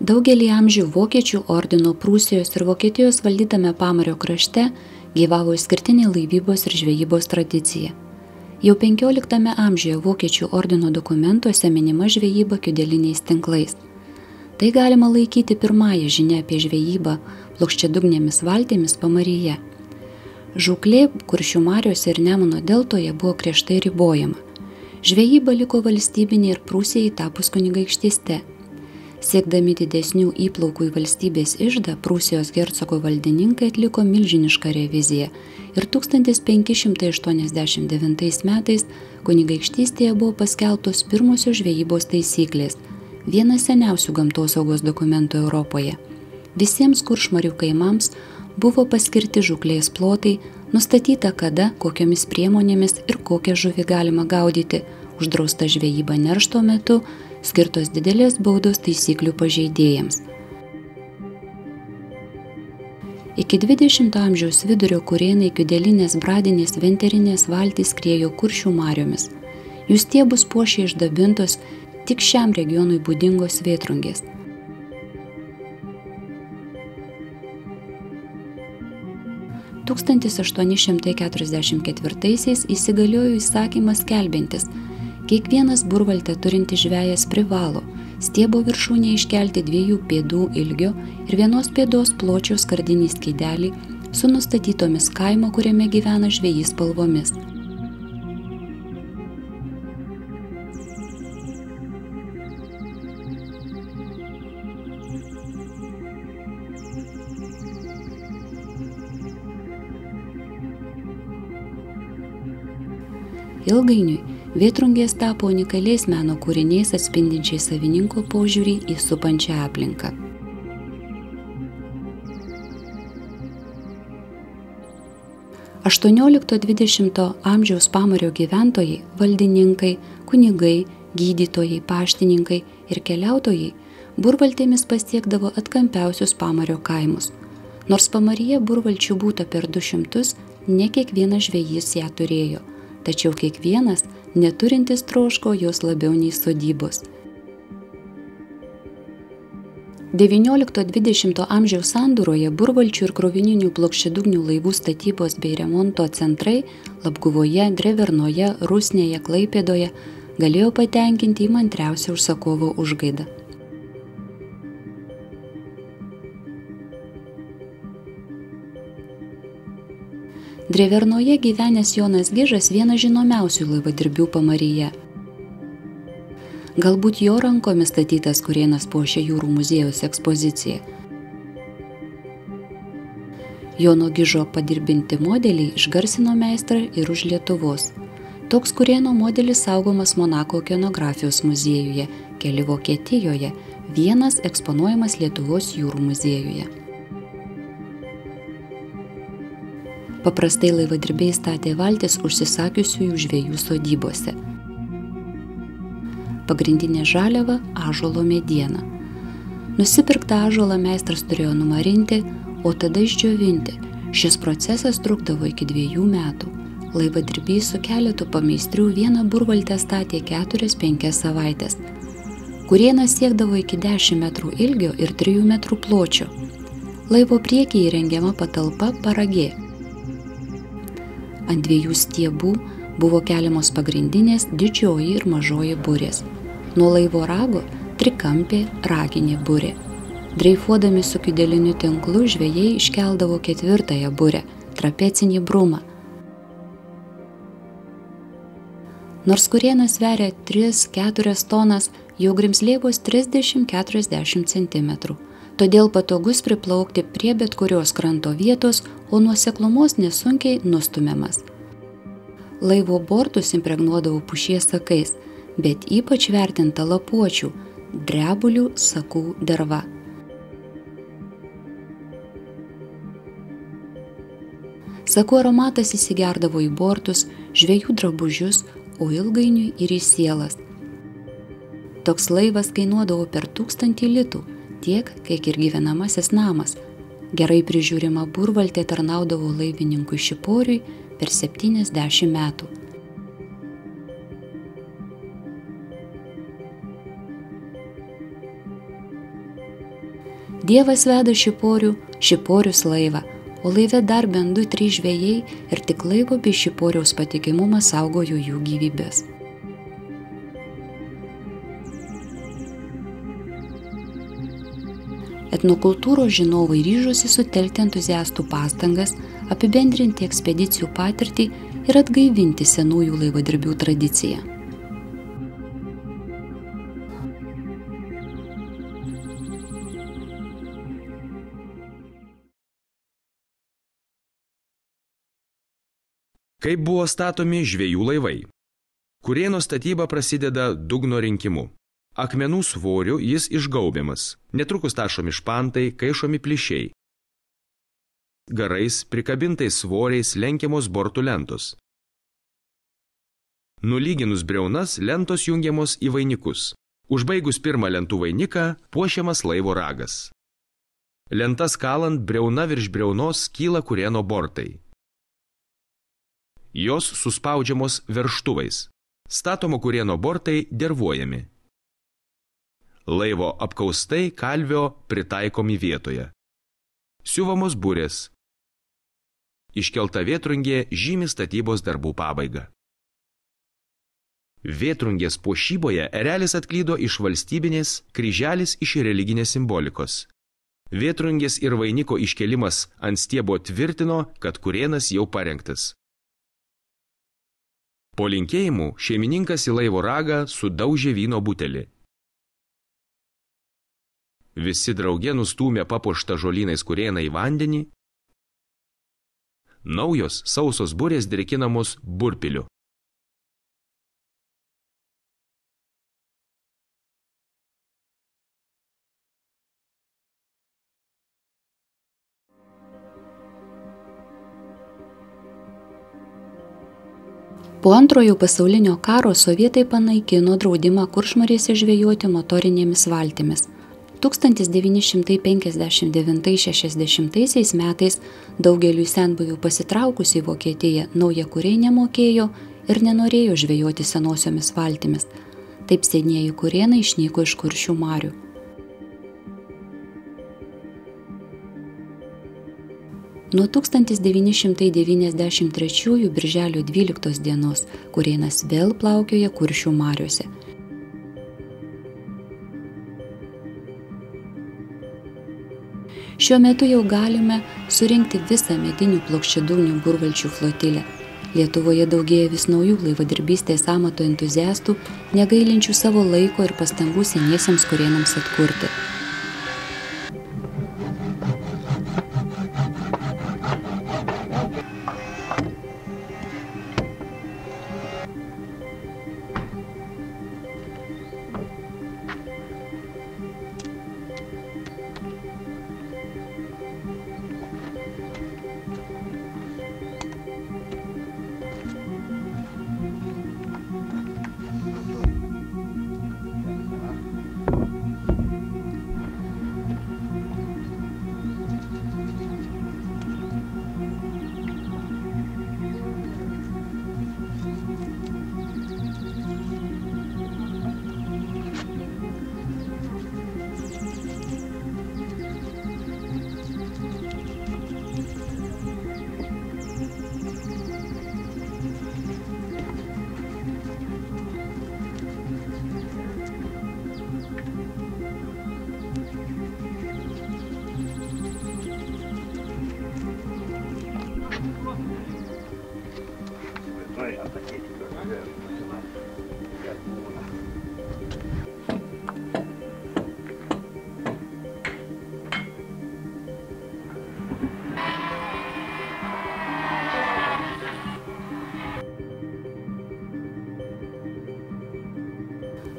Daugelį amžių Vokiečių ordino Prūsijos ir Vokietijos valdytame Pamario krašte gyvavo išskirtinė laivybos ir žvejybos tradicija. Jau 15 amžiuje Vokiečių ordino dokumentuose minima žvejyba kiudeliniais tinklais. Tai galima laikyti pirmąją žinią apie žvejybą plokščiadugnėmis valtimis Pamaryje. Žūklė Kuršių mariose ir Nemuno deltoje buvo griežtai ribojama. Žvejyba liko valstybinė ir Prūsijai tapus kunigaikštyste. Siekdami didesnių įplaukų į valstybės iždą, Prūsijos hercogo valdininkai atliko milžinišką reviziją ir 1589 metais kunigaikštystėje buvo paskelbtos pirmosios žvejybos taisyklės, vienas seniausių gamtosaugos dokumentų Europoje. Visiems kuršmarių kaimams buvo paskirti žūklės plotai, nustatyta kada, kokiomis priemonėmis ir kokią žuvį galima gaudyti, uždrausta žvejyba neršto metu, skirtos didelės baudos taisyklių pažeidėjams. Iki 20 amžiaus vidurio kurėnai kiudelinės bradinės venterinės valtys skriejo Kuršių mariomis. Jų stiebus puošė išdabintos tik šiam regionui būdingos vėtrungės. – 1844 įsigaliojo įsakymas skelbiantis: kiekvienas burvalte turintis žvejas privalo stiebo viršūnę iškelti 2 pėdų ilgio ir 1 pėdos pločio skardinį skeidelį su nustatytomis kaimo, kuriame gyvena žvejys spalvomis. Ilgainiui vėtrungės tapo unikaliais meno kūriniais atspindinčiais savininko požiūrį į supančią aplinką. XVIII–XX amžiaus Pamario gyventojai, valdininkai, kunigai, gydytojai, paštininkai ir keliautojai burvaltėmis pasiekdavo atkampiausius Pamario kaimus. Nors Pamaryje burvalčių būta per 200, ne kiekvienas žvejys ją turėjo, tačiau kiekvienas neturintis troško jos labiau nei sodybos. XIX–XX amžiaus sandūroje burvalčių ir krovininių plokščiadugnių laivų statybos bei remonto centrai Labguvoje, Drevernoje, Rusnėje, Klaipėdoje galėjo patenkinti įmantriausią užsakovo užgaidą. Drevernoje gyvenęs Jonas Gižas vienas žinomiausių laivadirbių Pamaryje. Galbūt jo rankomis statytas kurėnas puošia jūrų muziejaus ekspoziciją. Jono Gižo padirbinti modeliai išgarsino meistrą ir už Lietuvos. Toks kurėno modelis saugomas Monako okeanografijos muziejuje, keli Vokietijoje, vienas eksponuojamas Lietuvos jūrų muziejuje. Paprastai laivadirbiai statė valtis užsisakiusiųjų žvejų sodybose. Pagrindinė žaliava – ąžuolo mediena. Nusipirktą ąžuolą meistras turėjo numarinti, o tada išdžiovinti. Šis procesas trukdavo iki 2 metų. Laivadirbys su keletu pameistrių vieną burvaltę statė 4–5 savaites. Kurėnas siekdavo iki 10 metrų ilgio ir 3 metrų pločio. Laivo priekyje įrengiama patalpa paragė. Ant 2 stiebų buvo keliamos pagrindinės didžioji ir mažoji burės. Nuo laivo rago trikampė raginė burė. Dreifuodami su kiudeliniu tinklu žvejai iškeldavo 4 burę, trapecinį brumą. Nors kurėnas sveria 3–4 tonas, jo grimzlė vos 30–40 cm. Todėl patogus priplaukti prie bet kurios kranto vietos, o nuoseklumos nesunkiai nustumiamas. Laivo bortus impregnuodavo pušies sakais, bet ypač vertinta lapuočių, drebulių sakų derva. Sakų aromatas įsigerdavo į bortus, žvejų drabužius, o ilgainiui ir į sielas. Toks laivas kainuodavo per 1000 litų, tiek, kiek ir gyvenamasis namas. Gerai prižiūrima burvaltė tarnaudavo laivininkui Šiporiui per 70 metų. Dievas veda Šiporių, Šiporius laivą, o laive dar bent 2-3 žvejai ir tik laivo bei Šiporiaus patikimumas saugojo jų gyvybės. Etnokultūros žinovai ryžosi sutelkti entuziastų pastangas, apibendrinti ekspedicijų patirtį ir atgaivinti senųjų laivadirbių tradiciją. Kaip buvo statomi žvejų laivai? Kurėno statyba prasideda dugno rinkimu. Akmenų svoriu jis išgaubiamas, netrukus tašomi špantai, kaišomi plyšiai. Garais prikabintais svoriais lenkiamos bortų lentos. Nulyginus briaunas, lentos jungiamos į vainikus. Užbaigus pirmą lentų vainiką, puošiamas laivo ragas. Lentas kalant, briauna virš briaunos kyla kurėno bortai. Jos suspaudžiamos verštuvais. Statomo kurėno bortai dervuojami. Laivo apkaustai kalvio pritaikomi vietoje. Siuvamos burės. Iškelta vėtrungė žymi statybos darbų pabaigą. Vėtrungės puošyboje erelis atklydo iš valstybinės, kryželis iš religinės simbolikos. Vėtrungės ir vainiko iškelimas ant stiebo tvirtino, kad kurėnas jau parengtas. Po linkėjimų šeimininkas į laivo ragą sudaužė vyno butelį. Visi drauge nustūmė papuoštą žolynais kurėną į vandenį. Naujos sausos burės drėkinamos burpiliu. Po Antrojo pasaulinio karo sovietai panaikino draudimą Kuršmarėse žvejoti motorinėmis valtimis. 1959–60 metais daugeliui senbuvių pasitraukus į Vokietiją naujakuriai nemokėjo ir nenorėjo žvejoti senosiomis valtimis. Taip senieji kurėnai išnyko iš Kuršių marių. Nuo 1993 birželio 12 dienos kurėnas vėl plaukioja Kuršių mariuose. Šiuo metu jau galime surinkti visą medinių plokščiadugnių burvalčių flotilę. Lietuvoje daugėja vis naujų laivadirbystės amato entuziastų, negailinčių savo laiko ir pastangų seniesiems kurėnams atkurti.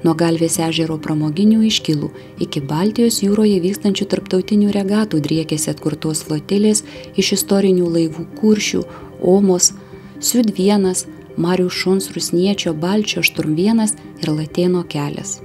Nuo Galvės ežero pramoginių iškilų iki Baltijos jūroje vykstančių tarptautinių regatų driekėsi atkurtos flotilės iš istorinių laivų Kuršių, Omos, Siud 1, Marių Šuns, Rusniečio, Balčio, Šturm 1 ir Latėno kelias.